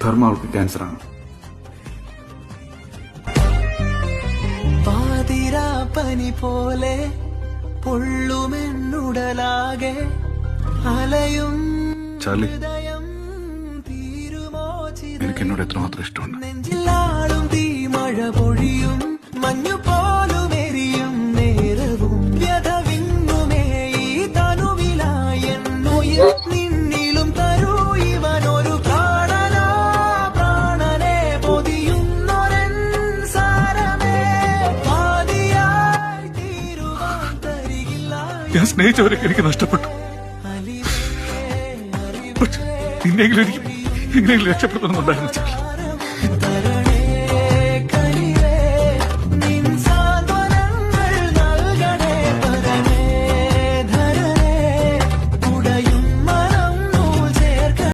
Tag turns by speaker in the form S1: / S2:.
S1: ധർമ്മ അവൾക്ക് ക്യാൻസറാണ്.
S2: പാതിരാ പനി പോലെ പൊള്ളുമെന്നുടലാകെ അലയും
S1: ചാർലി, എനിക്ക് എന്നോട് എത്രമാത്രം ഇഷ്ടമുണ്ട്.
S2: നെഞ്ചിലാളും തീ മഴ പൊഴിയും മഞ്ഞു പോലും എരിയും നേരവും വ്യതവിങ്ങുമേ ഈ തനുവിലായെന്നുയിൽ നിന്നിലും തരൂ ഇവനൊരു പ്രാണനാ പ്രാണനെ പൊതിയുന്നൊരൻ സാരമേ പാതിയായി തീരുവാൻ തരികില്ല.
S1: ഞാൻ സ്നേഹിച്ചവരൊക്കെ എനിക്ക് നഷ്ടപ്പെട്ടു. നിന്നെങ്കിലും എനിക്ക് എങ്ങനെയെങ്കിലും രക്ഷപ്പെടുത്തണമെന്നുണ്ടായിരുന്നു.